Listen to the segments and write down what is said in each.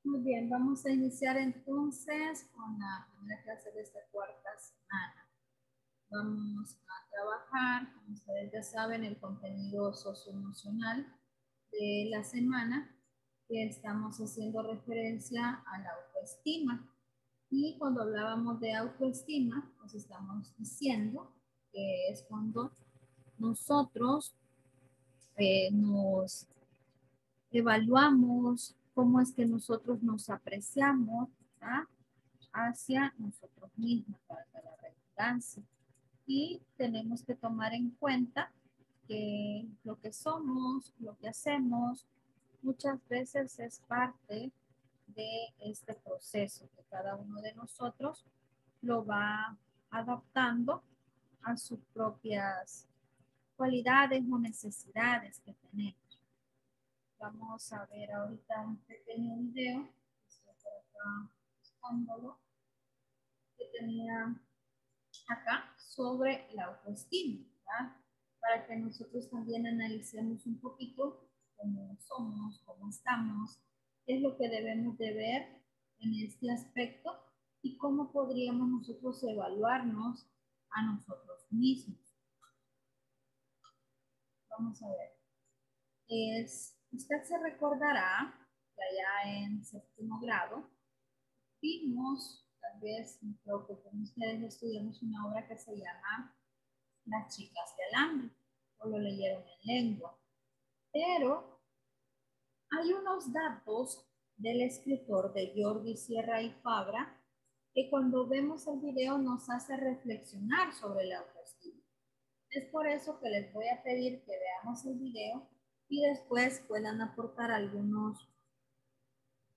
Muy bien, vamos a iniciar entonces con la primera clase de esta cuarta semana. Vamos a trabajar, como ustedes ya saben, el contenido socioemocional de la semana, que estamos haciendo referencia a la autoestima. Y cuando hablábamos de autoestima, pues estamos diciendo que es cuando nosotros nos evaluamos cómo es que nosotros nos apreciamos, ¿verdad?, hacia nosotros mismos, para la redundancia. Y tenemos que tomar en cuenta que lo que somos, lo que hacemos, muchas veces es parte de este proceso que cada uno de nosotros lo va adaptando a sus propias cualidades o necesidades que tenemos. Vamos a ver ahorita un pequeño video, estoy por acá buscándolo, que tenía acá sobre la autoestima, ¿verdad? Para que nosotros también analicemos un poquito cómo somos, cómo estamos, qué es lo que debemos de ver en este aspecto y cómo podríamos nosotros evaluarnos a nosotros mismos. Vamos a ver. Usted se recordará que allá en séptimo grado vimos, tal vez, creo que con ustedes estudiamos una obra que se llama Las chicas de alambre, o lo leyeron en lengua. Pero hay unos datos del escritor de Jordi Sierra y Fabra que cuando vemos el video nos hace reflexionar sobre la autoestima. Es por eso que les voy a pedir que veamos el video y después puedan aportar algunos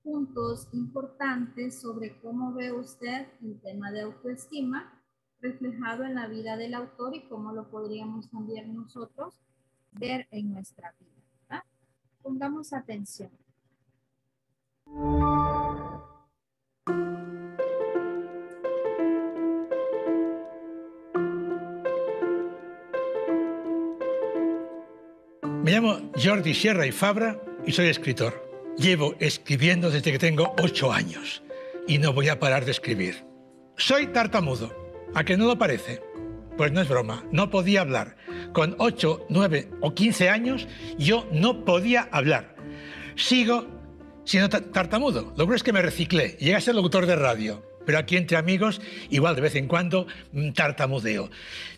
puntos importantes sobre cómo ve usted el tema de autoestima reflejado en la vida del autor y cómo lo podríamos también nosotros ver en nuestra vida, ¿verdad? Pongamos atención. Me llamo Jordi Sierra y Fabra y soy escritor. Llevo escribiendo desde que tengo 8 años y no voy a parar de escribir. Soy tartamudo, ¿a que no lo parece? Pues no es broma, no podía hablar. Con 8, 9 o 15 años yo no podía hablar. Sigo siendo tartamudo. Lo bueno es que me reciclé, llegué a ser locutor de radio, pero aquí entre amigos igual de vez en cuando tartamudeo.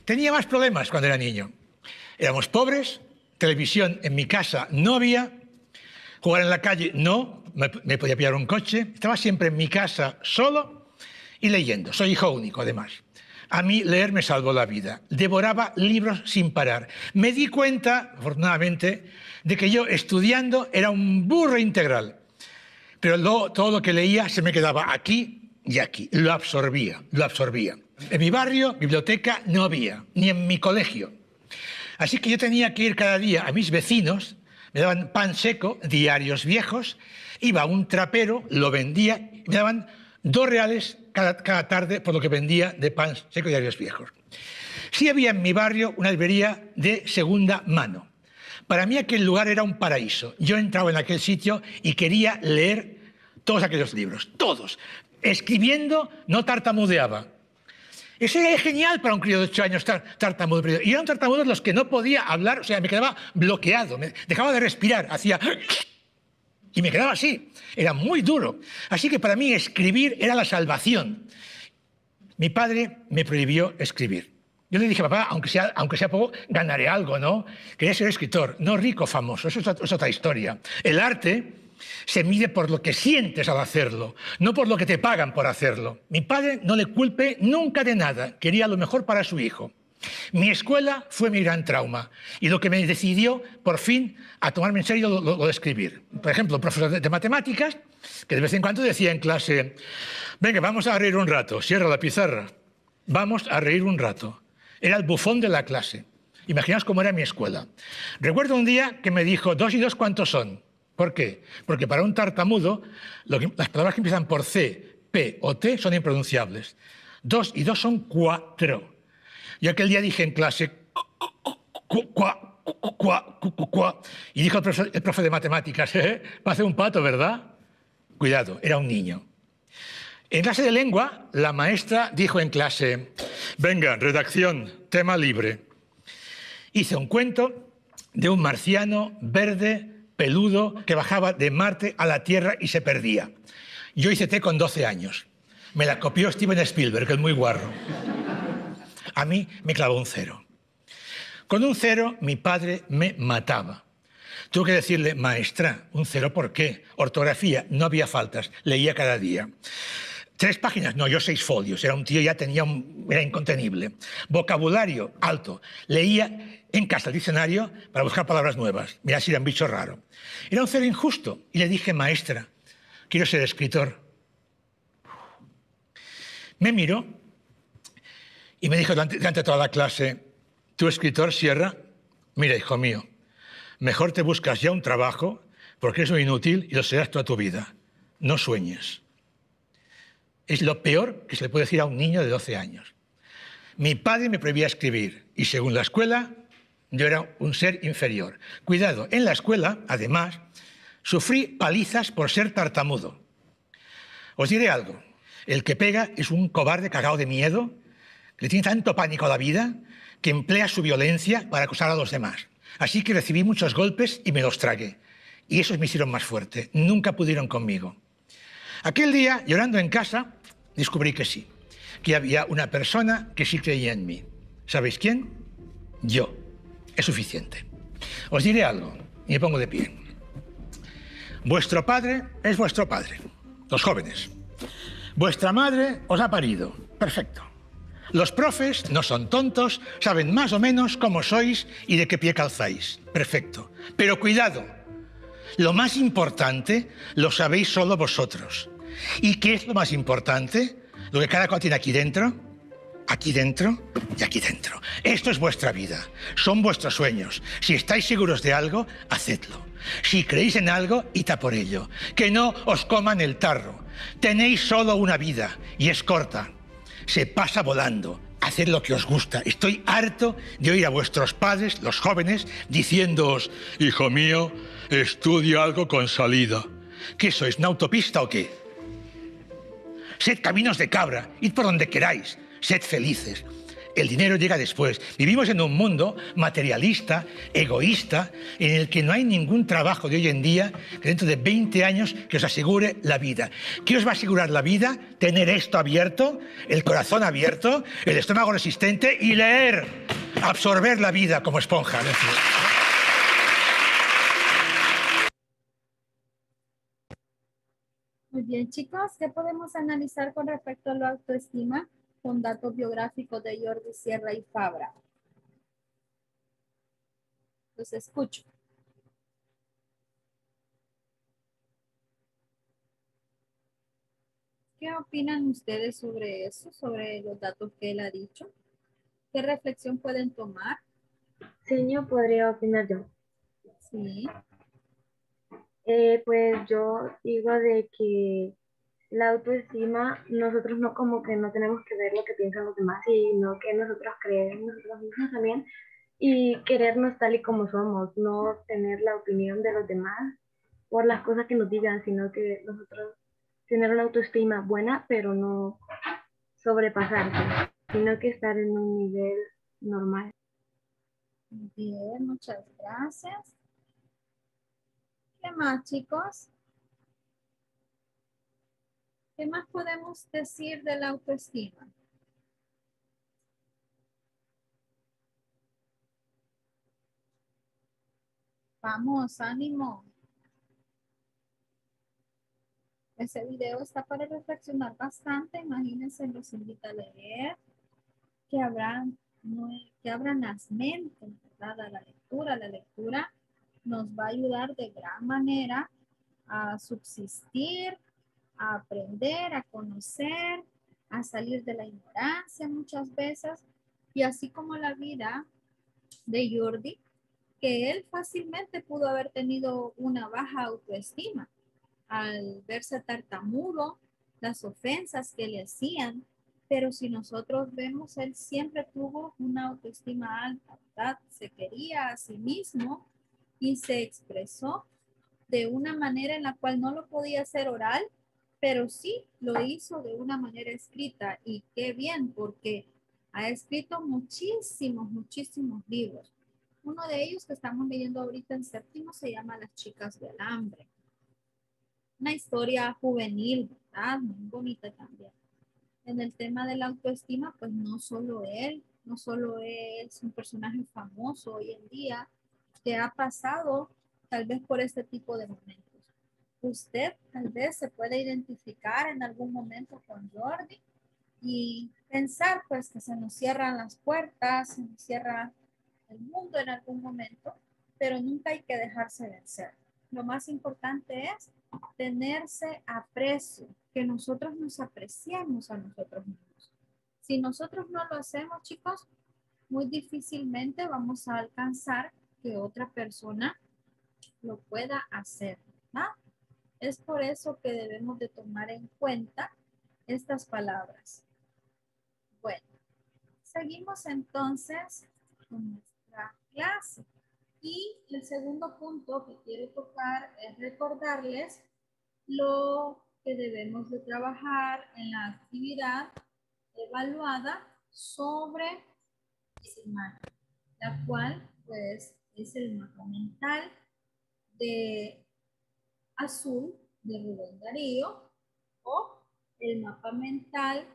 Tenía más problemas cuando era niño. Éramos pobres, televisión en mi casa no había, jugar en la calle no, me podía pillar un coche, estaba siempre en mi casa solo y leyendo. Soy hijo único, además. A mí leer me salvó la vida. Devoraba libros sin parar. Me di cuenta, afortunadamente, de que yo estudiando era un burro integral. Pero todo lo que leía se me quedaba aquí y aquí. Lo absorbía, lo absorbía. En mi barrio, biblioteca no había, ni en mi colegio. Así que yo tenía que ir cada día a mis vecinos, me daban pan seco, diarios viejos, iba a un trapero, lo vendía, me daban 2 reales cada tarde por lo que vendía de pan seco y diarios viejos. Sí había en mi barrio una librería de segunda mano. Para mí aquel lugar era un paraíso. Yo entraba en aquel sitio y quería leer todos aquellos libros, todos. Escribiendo no tartamudeaba. Eso era genial para un crío de 8 años tartamudo. Y eran tartamudos los que no podía hablar, o sea, me quedaba bloqueado, me dejaba de respirar, hacía... Y me quedaba así, era muy duro. Así que para mí escribir era la salvación. Mi padre me prohibió escribir. Yo le dije, papá, aunque sea poco, ganaré algo, ¿no? Quería ser escritor, no rico, famoso, eso es otra historia. El arte se mide por lo que sientes al hacerlo, no por lo que te pagan por hacerlo. Mi padre no le culpe nunca de nada, quería lo mejor para su hijo. Mi escuela fue mi gran trauma y lo que me decidió, por fin, a tomarme en serio lo de escribir. Por ejemplo, un profesor de matemáticas que de vez en cuando decía en clase, venga, vamos a reír un rato, cierra la pizarra, vamos a reír un rato. Era el bufón de la clase. Imaginaos cómo era mi escuela. Recuerdo un día que me dijo, 2 y 2, ¿cuántos son? ¿Por qué? Porque para un tartamudo, las palabras que empiezan por C, P o T son impronunciables. 2 y 2 son 4. Yo aquel día dije en clase, y dijo el profe de matemáticas, va a hacer un pato, ¿verdad? Cuidado, era un niño. En clase de lengua, la maestra dijo en clase, venga, redacción, tema libre. Hice un cuento de un marciano verde, peludo, que bajaba de Marte a la Tierra y se perdía. Yo hice té con 12 años. Me la copió Steven Spielberg, que es muy guarro. A mí me clavó un 0. Con un 0, mi padre me mataba. Tuve que decirle, maestra, ¿un 0 por qué? Ortografía, no había faltas, leía cada día. 3 páginas, no, yo 6 folios. Era un tío, ya era incontenible. Vocabulario, alto. Leía en casa el diccionario para buscar palabras nuevas. Mirá si era un bicho raro. Era un 0 injusto. Y le dije, maestra, quiero ser escritor. Me miró y me dijo durante toda la clase, ¿tú escritor, Sierra? Mira, hijo mío, mejor te buscas ya un trabajo porque eres un inútil y lo serás toda tu vida. No sueñes. Es lo peor que se le puede decir a un niño de 12 años. Mi padre me prohibía escribir y según la escuela yo era un ser inferior. Cuidado, en la escuela, además, sufrí palizas por ser tartamudo. Os diré algo, el que pega es un cobarde cagado de miedo, que le tiene tanto pánico a la vida que emplea su violencia para acusar a los demás. Así que recibí muchos golpes y me los tragué. Y esos me hicieron más fuerte, nunca pudieron conmigo. Aquel día, llorando en casa, descubrí que sí, que había una persona que sí creía en mí. ¿Sabéis quién? Yo. Es suficiente. Os diré algo, y me pongo de pie. Vuestro padre es vuestro padre, los jóvenes. Vuestra madre os ha parido. Perfecto. Los profes no son tontos, saben más o menos cómo sois y de qué pie calzáis. Perfecto. Pero cuidado, lo más importante lo sabéis solo vosotros. ¿Y qué es lo más importante? Lo que cada cual tiene aquí dentro y aquí dentro. Esto es vuestra vida, son vuestros sueños. Si estáis seguros de algo, hacedlo. Si creéis en algo, id a por ello. Que no os coman el tarro. Tenéis solo una vida y es corta. Se pasa volando. Haced lo que os gusta. Estoy harto de oír a vuestros padres, los jóvenes, diciéndoos, hijo mío, estudia algo con salida. ¿Qué sois, una autopista o qué? Sed caminos de cabra, id por donde queráis, sed felices. El dinero llega después. Vivimos en un mundo materialista, egoísta, en el que no hay ningún trabajo de hoy en día que dentro de 20 años que os asegure la vida. ¿Qué os va a asegurar la vida? Tener esto abierto, el corazón abierto, el estómago resistente y leer, absorber la vida como esponja. Muy bien, chicos, ¿qué podemos analizar con respecto a la autoestima con datos biográficos de Jordi Sierra y Fabra? Los escucho. ¿Qué opinan ustedes sobre eso, sobre los datos que él ha dicho? ¿Qué reflexión pueden tomar? Señor, podría opinar yo. Sí. Pues yo digo de que la autoestima, nosotros no como que no tenemos que ver lo que piensan los demás, sino que nosotros creer en nosotros mismos también y querernos tal y como somos, no tener la opinión de los demás por las cosas que nos digan, sino que nosotros tener una autoestima buena, pero no sobrepasarse, sino que estar en un nivel normal. Bien, muchas gracias. ¿Qué más, chicos? ¿Qué más podemos decir de la autoestima? Vamos, ánimo. Ese video está para reflexionar bastante. Imagínense, los invito a leer, que abran las mentes, ¿verdad? A la lectura. La lectura nos va a ayudar de gran manera a subsistir, a aprender, a conocer, a salir de la ignorancia muchas veces. Y así como la vida de Jordi, que él fácilmente pudo haber tenido una baja autoestima al verse tartamudo, las ofensas que le hacían, pero si nosotros vemos, él siempre tuvo una autoestima alta, ¿verdad? Se quería a sí mismo y se expresó de una manera en la cual no lo podía hacer oral, pero sí lo hizo de una manera escrita. Y qué bien, porque ha escrito muchísimos, muchísimos libros. Uno de ellos que estamos leyendo ahorita en séptimo se llama Las chicas del hambre. Una historia juvenil, ¿verdad? Muy bonita también. En el tema de la autoestima, pues no solo él, no solo es un personaje famoso hoy en día que ha pasado tal vez por este tipo de momentos. Usted tal vez se puede identificar en algún momento con Jordi y pensar pues que se nos cierran las puertas, se nos cierra el mundo en algún momento, pero nunca hay que dejarse vencer. Lo más importante es tenerse aprecio, que nosotros nos apreciemos a nosotros mismos. Si nosotros no lo hacemos, chicos, muy difícilmente vamos a alcanzar que otra persona lo pueda hacer, ¿no? Es por eso que debemos de tomar en cuenta estas palabras. Bueno, seguimos entonces con nuestra clase. Y el segundo punto que quiero tocar es recordarles lo que debemos de trabajar en la actividad evaluada sobre esa imagen, la cual pues es el mapa mental de Azul de Rubén Darío o el mapa mental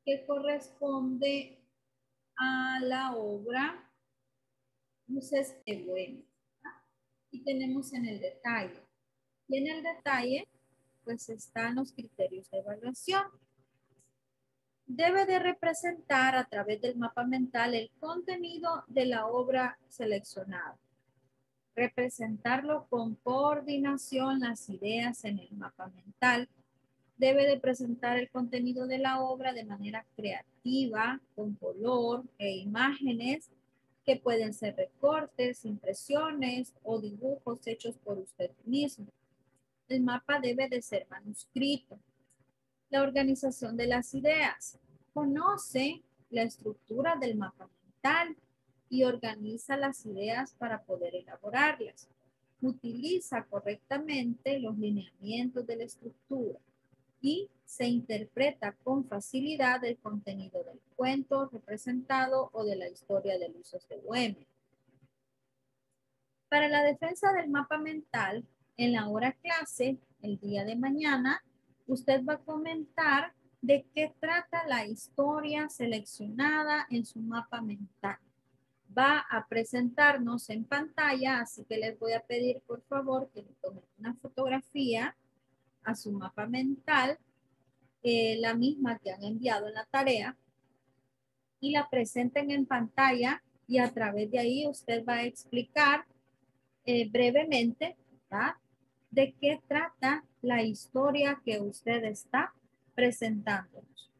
que corresponde a la obra Luces de Bohemia. Y tenemos en el detalle. Y en el detalle, pues están los criterios de evaluación. Debe de representar a través del mapa mental el contenido de la obra seleccionada. Representarlo con coordinación las ideas en el mapa mental. Debe de presentar el contenido de la obra de manera creativa, con color e imágenes que pueden ser recortes, impresiones o dibujos hechos por usted mismo. El mapa debe de ser manuscrito. La organización de las ideas. Conoce la estructura del mapa mental y organiza las ideas para poder elaborarlas. Utiliza correctamente los lineamientos de la estructura y se interpreta con facilidad el contenido del cuento representado o de la historia de Luces de Bohemia. Para la defensa del mapa mental, en la hora clase, el día de mañana, usted va a comentar de qué trata la historia seleccionada en su mapa mental. Va a presentarnos en pantalla, así que les voy a pedir por favor que le tomen una fotografía a su mapa mental, la misma que han enviado en la tarea, y la presenten en pantalla y a través de ahí usted va a explicar brevemente, ¿verdad?, de qué trata la historia que usted está presentándonos.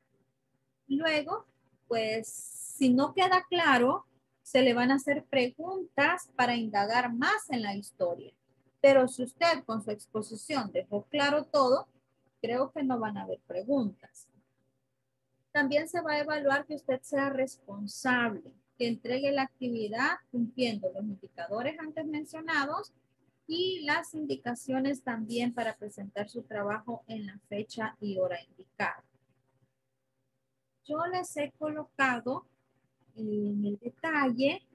Luego, pues, si no queda claro, se le van a hacer preguntas para indagar más en la historia. Pero si usted con su exposición dejó claro todo, creo que no van a haber preguntas. También se va a evaluar que usted sea responsable, que entregue la actividad cumpliendo los indicadores antes mencionados y las indicaciones también para presentar su trabajo en la fecha y hora indicada. Yo les he colocado en el detalle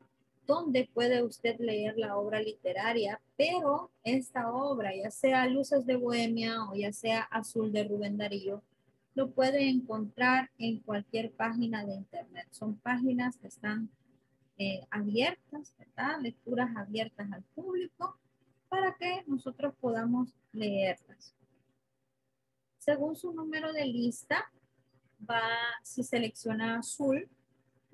donde puede usted leer la obra literaria, pero esta obra, ya sea Luces de Bohemia o ya sea Azul de Rubén Darío, lo puede encontrar en cualquier página de internet. Son páginas que están abiertas, ¿verdad? Lecturas abiertas al público para que nosotros podamos leerlas. Según su número de lista, si selecciona azul,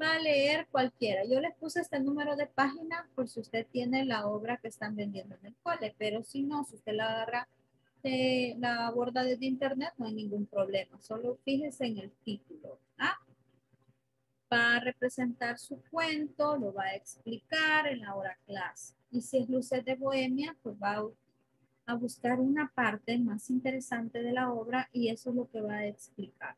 va a leer cualquiera. Yo les puse este número de página por si usted tiene la obra que están vendiendo en el cole, pero si no, si usted la agarra, la aborda desde internet, no hay ningún problema. Solo fíjese en el título. ¿Ah? Va a representar su cuento, lo va a explicar en la hora clase. Y si es Luces de Bohemia, pues va a buscar una parte más interesante de la obra y eso es lo que va a explicar.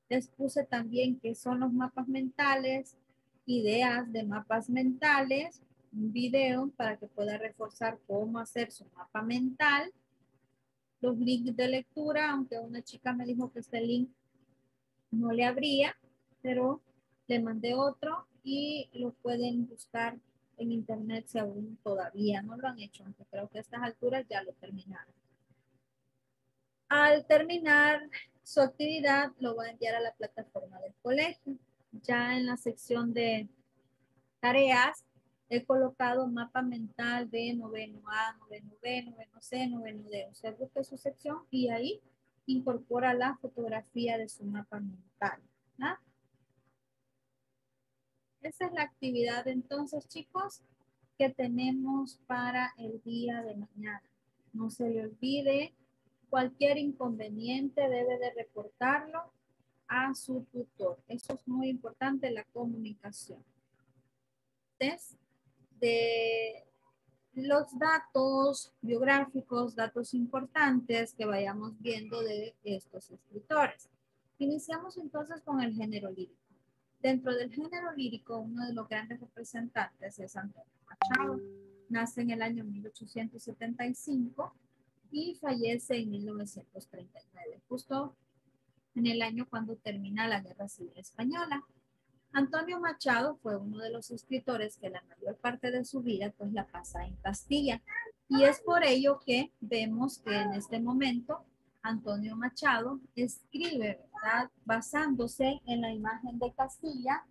Les puse también qué son los mapas mentales, ideas de mapas mentales, un video para que pueda reforzar cómo hacer su mapa mental. Los links de lectura, aunque una chica me dijo que este link no le abría, pero le mandé otro y lo pueden buscar en internet si aún todavía no lo han hecho, aunque creo que a estas alturas ya lo terminaron. Al terminar su actividad, lo va a enviar a la plataforma del colegio. Ya en la sección de tareas, he colocado mapa mental de noveno A, noveno B, noveno C, noveno D. Usted busca su sección y ahí incorpora la fotografía de su mapa mental. ¿Ah? Esa es la actividad entonces, chicos, que tenemos para el día de mañana. No se le olvide, cualquier inconveniente debe de reportarlo a su tutor. Eso es muy importante, la comunicación. Entonces, de los datos biográficos, datos importantes que vayamos viendo de estos escritores. Iniciamos entonces con el género lírico. Dentro del género lírico, uno de los grandes representantes es Antonio Machado. Nace en el año 1875 y fallece en 1939, justo en el año cuando termina la Guerra Civil Española. Antonio Machado fue uno de los escritores que la mayor parte de su vida pues la pasa en Castilla. Y es por ello que vemos que en este momento Antonio Machado escribe, ¿verdad?, basándose en la imagen de Castilla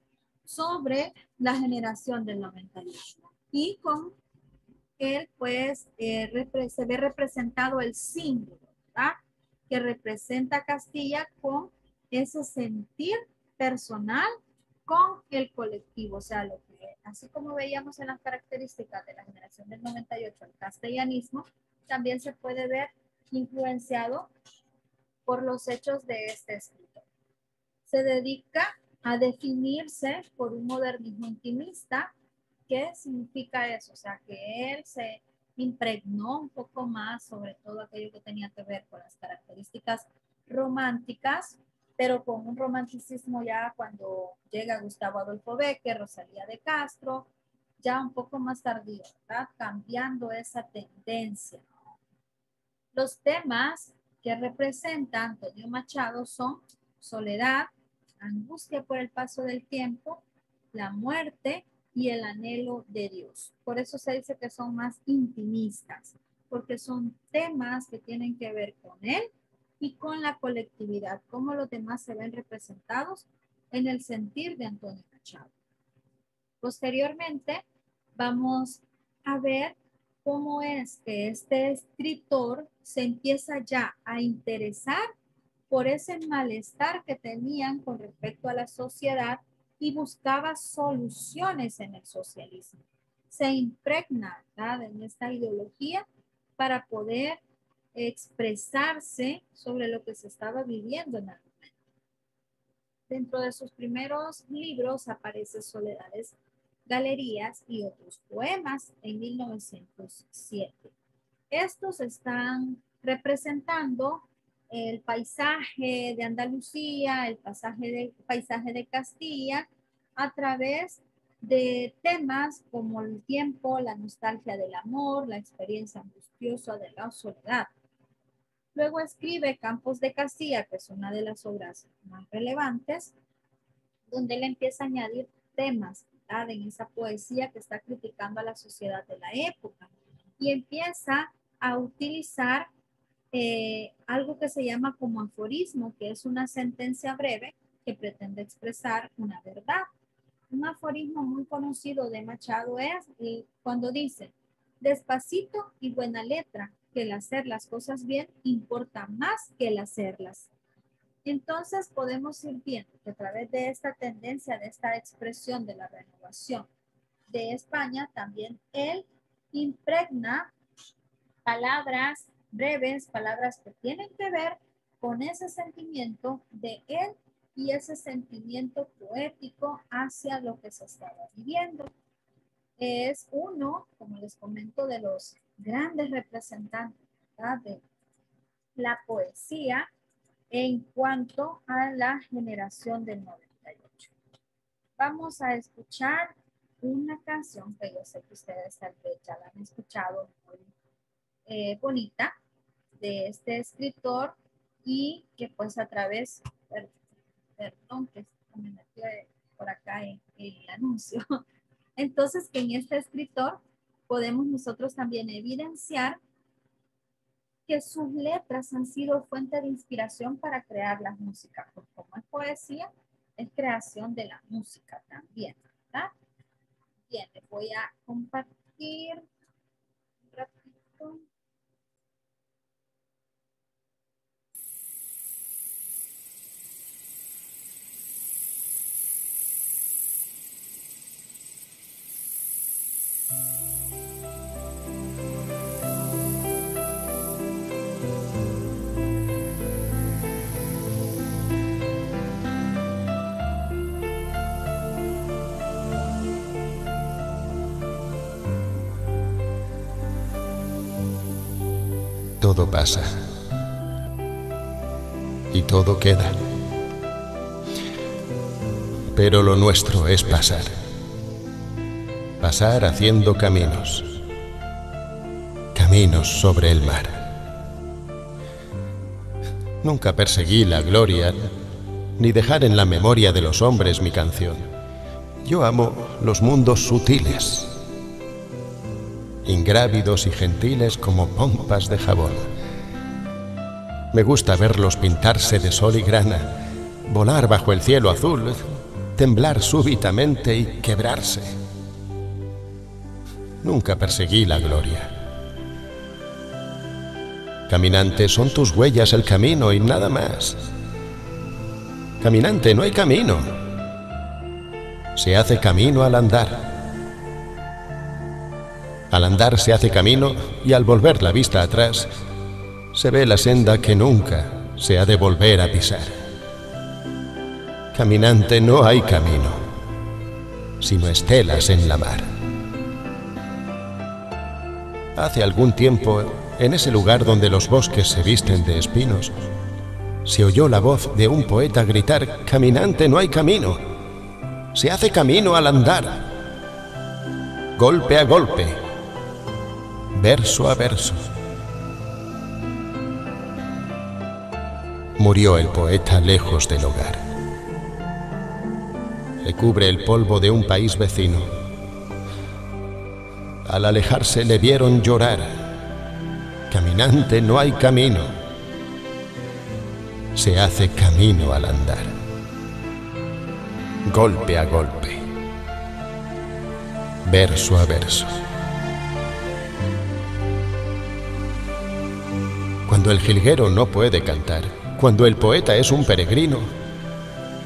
sobre la generación del 98. Y con él pues se ve representado el símbolo, ¿verdad?, que representa Castilla con ese sentir personal con el colectivo, o sea, lo que, así como veíamos en las características de la generación del 98, el castellanismo, también se puede ver influenciado por los hechos de este escritor. Se dedica a definirse por un modernismo intimista. ¿Qué significa eso? O sea, que él se impregnó un poco más sobre todo aquello que tenía que ver con las características románticas, pero con un romanticismo ya cuando llega Gustavo Adolfo Bécquer, Rosalía de Castro, ya un poco más tardío, ¿verdad?, cambiando esa tendencia. Los temas que representa Antonio Machado son soledad, angustia por el paso del tiempo, la muerte y el anhelo de Dios. Por eso se dice que son más intimistas, porque son temas que tienen que ver con él y con la colectividad, cómo los demás se ven representados en el sentir de Antonio Machado. Posteriormente, vamos a ver cómo es que este escritor se empieza ya a interesar por ese malestar que tenían con respecto a la sociedad y buscaba soluciones en el socialismo. Se impregna, ¿verdad?, en esta ideología para poder expresarse sobre lo que se estaba viviendo en el momento. Dentro de sus primeros libros aparece Soledades, Galerías y otros poemas en 1907. Estos están representando el paisaje de Andalucía, el paisaje de Castilla, a través de temas como el tiempo, la nostalgia del amor, la experiencia angustiosa de la soledad. Luego escribe Campos de Castilla, que es una de las obras más relevantes, donde él empieza a añadir temas, ¿verdad?, en esa poesía que está criticando a la sociedad de la época. Y empieza a utilizar algo que se llama como aforismo, que es una sentencia breve que pretende expresar una verdad. Un aforismo muy conocido de Machado es cuando dice: despacito y buena letra, que el hacer las cosas bien importa más que el hacerlas. Entonces podemos ir viendo que a través de esta tendencia, de esta expresión de la renovación de España, también él impregna palabras breves, palabras que tienen que ver con ese sentimiento de él y ese sentimiento poético hacia lo que se estaba viviendo. Es uno, como les comento, de los grandes representantes, ¿verdad?, de la poesía en cuanto a la generación del 98. Vamos a escuchar una canción que yo sé que ustedes tal vez ya la han escuchado, muy bonita, de este escritor y que pues a través, perdón, que se me metió por acá en el anuncio. Entonces, que en este escritor podemos nosotros también evidenciar que sus letras han sido fuente de inspiración para crear la música. Pues como es poesía, es creación de la música también, ¿verdad? Bien, les voy a compartir un ratito. Todo pasa y todo queda, pero lo nuestro es pasar, pasar haciendo caminos, caminos sobre el mar. Nunca perseguí la gloria, ni dejar en la memoria de los hombres mi canción. Yo amo los mundos sutiles, ingrávidos y gentiles como pompas de jabón. Me gusta verlos pintarse de sol y grana, volar bajo el cielo azul, temblar súbitamente y quebrarse. Nunca perseguí la gloria. Caminante, son tus huellas el camino y nada más. Caminante, no hay camino. Se hace camino al andar. Al andar se hace camino y al volver la vista atrás, se ve la senda que nunca se ha de volver a pisar. Caminante, no hay camino, sino estelas en la mar. Hace algún tiempo, en ese lugar donde los bosques se visten de espinos, se oyó la voz de un poeta gritar: caminante, no hay camino, se hace camino al andar. Golpe a golpe, verso a verso. Murió el poeta lejos del hogar. Le cubre el polvo de un país vecino. Al alejarse le vieron llorar. Caminante, no hay camino, se hace camino al andar. Golpe a golpe, verso a verso. Cuando el jilguero no puede cantar, cuando el poeta es un peregrino,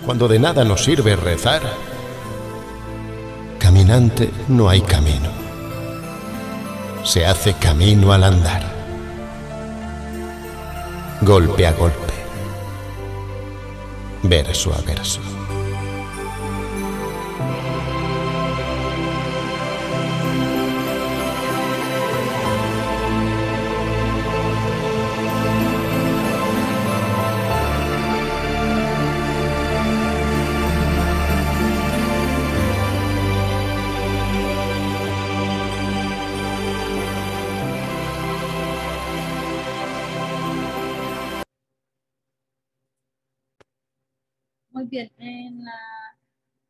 cuando de nada nos sirve rezar, caminante, no hay camino, se hace camino al andar. Golpe a golpe, verso a verso. Muy bien,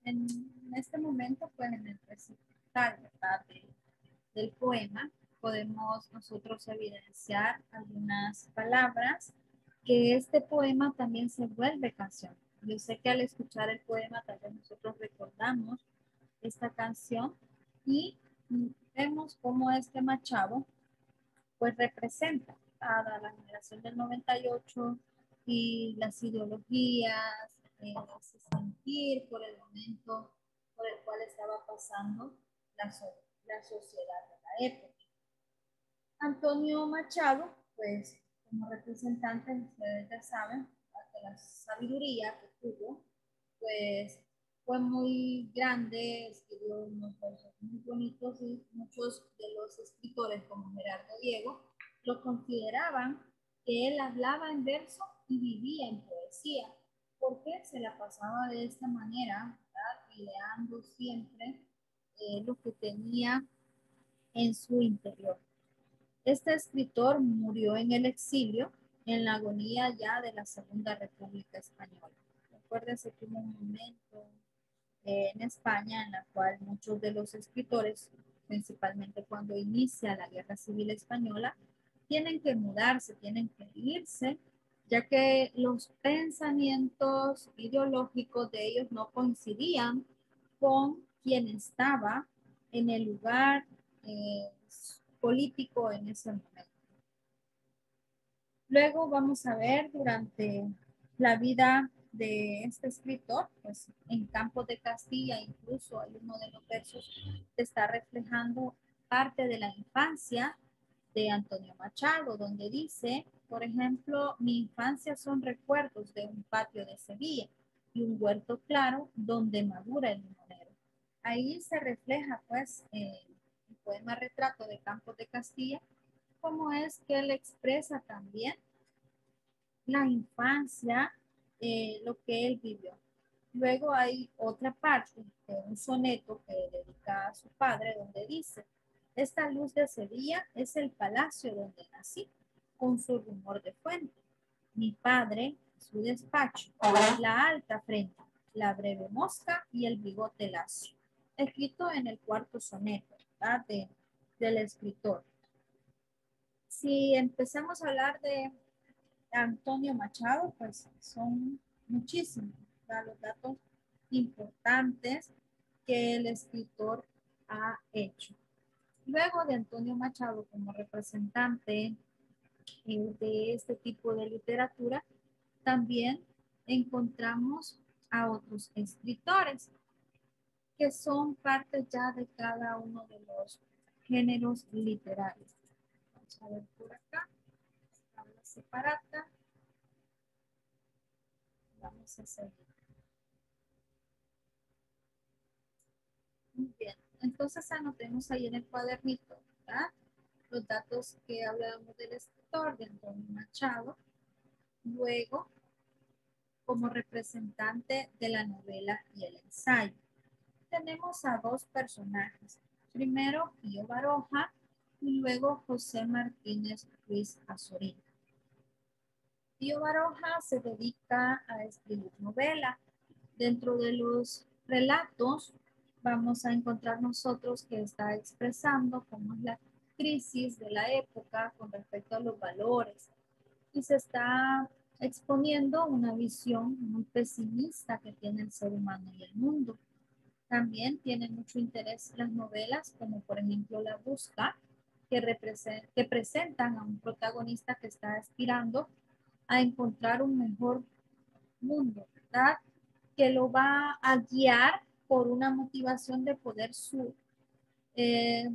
en este momento, pues en el recital, ¿verdad? Del poema, podemos nosotros evidenciar algunas palabras que este poema también se vuelve canción. Yo sé que al escuchar el poema también nosotros recordamos esta canción y vemos cómo este Machado pues representa a la generación del 98 y las ideologías, ese sentir por el momento por el cual estaba pasando la sociedad de la época. Antonio Machado, pues como representante, ustedes ya saben, de la sabiduría que tuvo, pues fue muy grande, escribió unos versos muy bonitos y muchos de los escritores como Gerardo Diego lo consideraban que él hablaba en verso y vivía en poesía, porque se la pasaba de esta manera, ¿verdad? Ideando siempre lo que tenía en su interior. Este escritor murió en el exilio, en la agonía ya de la Segunda República Española. Recuérdense que hubo un momento en España en la cual muchos de los escritores, principalmente cuando inicia la Guerra Civil Española, tienen que mudarse, tienen que irse, ya que los pensamientos ideológicos de ellos no coincidían con quien estaba en el lugar político en ese momento. Luego vamos a ver durante la vida de este escritor, pues en Campos de Castilla, incluso hay uno de los versos que está reflejando parte de la infancia de Antonio Machado, donde dice, por ejemplo, mi infancia son recuerdos de un patio de Sevilla y un huerto claro donde madura el limonero. Ahí se refleja pues el poema Retrato de Campos de Castilla, cómo es que él expresa también la infancia, lo que él vivió. Luego hay otra parte de un soneto que dedica a su padre, donde dice, esta luz de Sevilla es el palacio donde nací, con su rumor de fuente. Mi padre, su despacho, la alta frente, la breve mosca y el bigote lacio. Escrito en el cuarto soneto, ¿verdad? Del escritor. Si empezamos a hablar de Antonio Machado, pues son muchísimos, ¿verdad? Los datos importantes que el escritor ha hecho. Luego de Antonio Machado como representante de este tipo de literatura, también encontramos a otros escritores que son parte ya de cada uno de los géneros literarios. Vamos a ver por acá, tabla separata. Vamos a seguir. Muy bien, entonces anotemos ahí en el cuadernito, ¿verdad? Los datos que hablábamos del escritor, de Antonio Machado. Luego, como representante de la novela y el ensayo, tenemos a dos personajes. Primero, Pío Baroja y luego José Martínez Ruiz Azorín. Pío Baroja se dedica a escribir novela. Dentro de los relatos vamos a encontrar nosotros que está expresando cómo es la crisis de la época con respecto a los valores y se está exponiendo una visión muy pesimista que tiene el ser humano y el mundo. También tiene mucho interés las novelas como por ejemplo La Busca, que presentan a un protagonista que está aspirando a encontrar un mejor mundo, ¿verdad? Que lo va a guiar por una motivación de poder eh,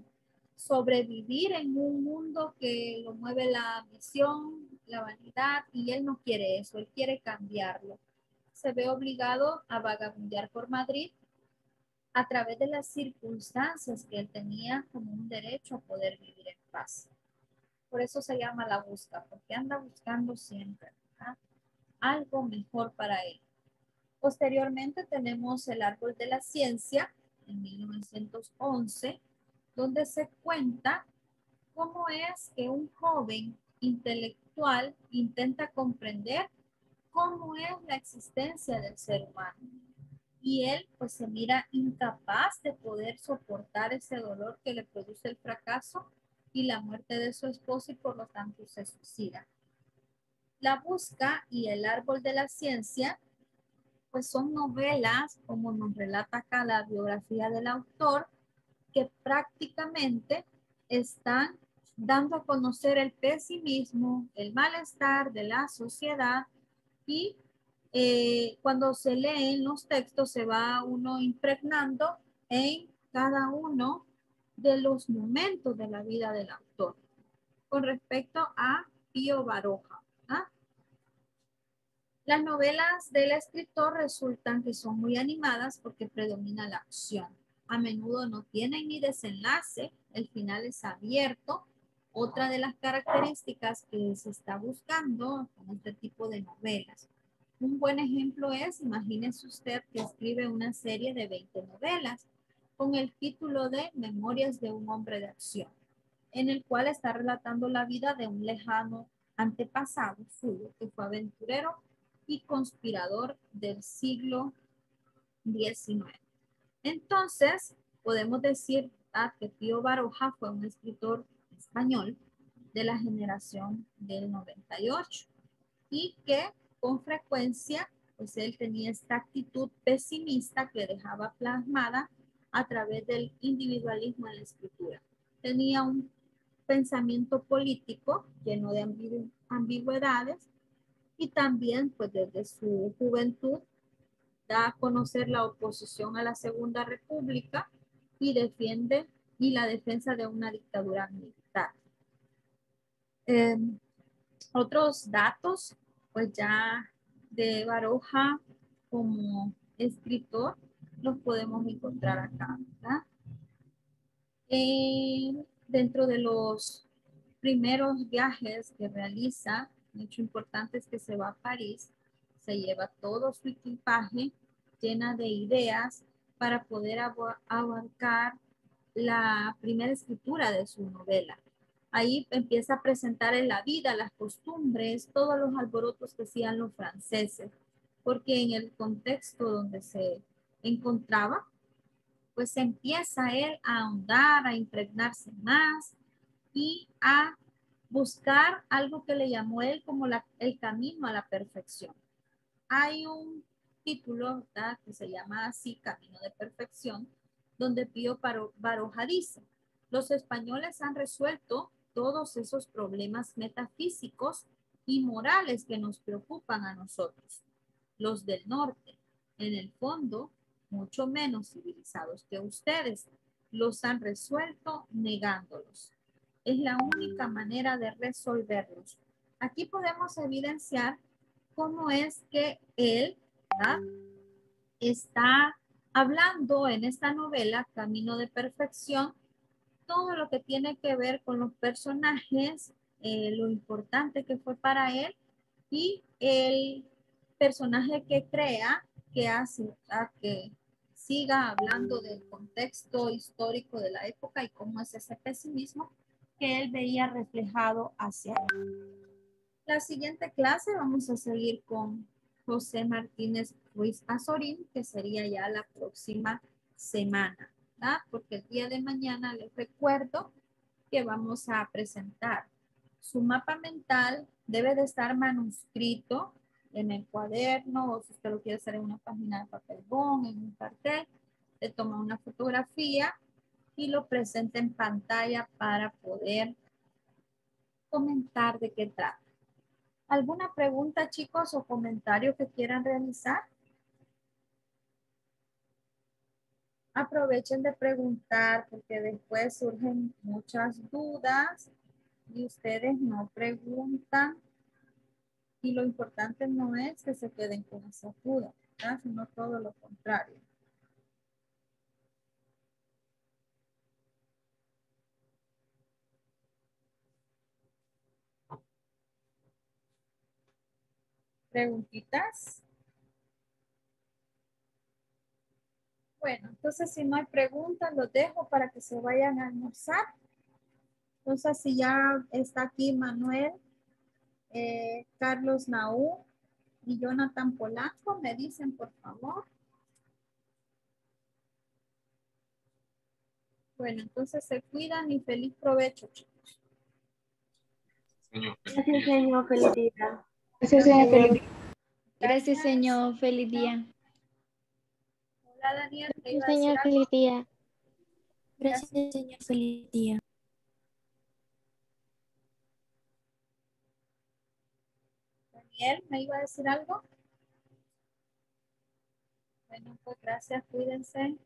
sobrevivir en un mundo que lo mueve la ambición, la vanidad, y él no quiere eso, él quiere cambiarlo. Se ve obligado a vagabundear por Madrid a través de las circunstancias que él tenía como un derecho a poder vivir en paz. Por eso se llama La Busca, porque anda buscando siempre, ¿verdad? Algo mejor para él. Posteriormente tenemos El Árbol de la Ciencia, en 1911, donde se cuenta cómo es que un joven intelectual intenta comprender cómo es la existencia del ser humano. Y él pues se mira incapaz de poder soportar ese dolor que le produce el fracaso y la muerte de su esposo y por lo tanto se suicida. La Busca y El Árbol de la Ciencia pues son novelas, como nos relata acá la biografía del autor, que prácticamente están dando a conocer el pesimismo, el malestar de la sociedad y cuando se leen los textos se va uno impregnando en cada uno de los momentos de la vida del autor. Con respecto a Pío Baroja, ¿ah? Las novelas del escritor resultan que son muy animadas porque predomina la acción. A menudo no tienen ni desenlace, el final es abierto. Otra de las características que se está buscando con este tipo de novelas. Un buen ejemplo es, imagínese usted que escribe una serie de 20 novelas. con el título de Memorias de un hombre de acción, en el cual está relatando la vida de un lejano antepasado suyo, que fue aventurero y conspirador del siglo XIX. Entonces, podemos decir que Pío Baroja fue un escritor español de la generación del 98 y que con frecuencia, pues él tenía esta actitud pesimista que dejaba plasmada a través del individualismo en la escritura. Tenía un pensamiento político lleno de ambigüedades y también, pues desde su juventud, da a conocer la oposición a la Segunda República y defiende la defensa de una dictadura militar. Otros datos, pues ya de Baroja como escritor, los podemos encontrar acá, ¿verdad? Dentro de los primeros viajes que realiza, un hecho importante es que se va a París, se lleva todo su equipaje llena de ideas para poder abarcar la primera escritura de su novela. Ahí empieza a presentar en la vida, las costumbres, todos los alborotos que hacían los franceses, porque en el contexto donde se encontraba, pues empieza él a ahondar, a impregnarse más y a buscar algo que le llamó él como el camino a la perfección. Hay un título, ¿verdad?, que se llama así, Camino de Perfección, donde Pío Baroja dice: los españoles han resuelto todos esos problemas metafísicos y morales que nos preocupan a nosotros, los del norte. En el fondo, mucho menos civilizados que ustedes, los han resuelto negándolos. Es la única manera de resolverlos. Aquí podemos evidenciar cómo es que él, ¿verdad?, está hablando en esta novela, Camino de Perfección, todo lo que tiene que ver con los personajes, lo importante que fue para él y el personaje que crea, que hace a que siga hablando del contexto histórico de la época y cómo es ese pesimismo que él veía reflejado hacia él. La siguiente clase vamos a seguir con José Martínez Ruiz Azorín, que sería ya la próxima semana, ¿verdad? Porque el día de mañana les recuerdo que vamos a presentar su mapa mental. Debe de estar manuscrito en el cuaderno, o si usted lo quiere hacer en una página de papel bond, en un cartel, le toma una fotografía y lo presenta en pantalla para poder comentar de qué trata. ¿Alguna pregunta, chicos, o comentario que quieran realizar? Aprovechen de preguntar porque después surgen muchas dudas y ustedes no preguntan. Y lo importante no es que se queden con esa duda, ¿verdad?, sino todo lo contrario. ¿Preguntitas? Bueno, entonces si no hay preguntas, los dejo para que se vayan a almorzar. Entonces, si ya está aquí Manuel, Carlos Naú y Jonathan Polanco, me dicen por favor. Bueno, entonces se cuidan y feliz provecho, chicos. Gracias, señor. Feliz día. Gracias, señor. Feliz día. Gracias, señor. Feliz día. Hola, Daniel, ¿te Gracias, iba a decir señor. algo? Feliz día. Gracias. Gracias, señor. Feliz día. Daniel, ¿me iba a decir algo? Bueno, pues gracias, cuídense.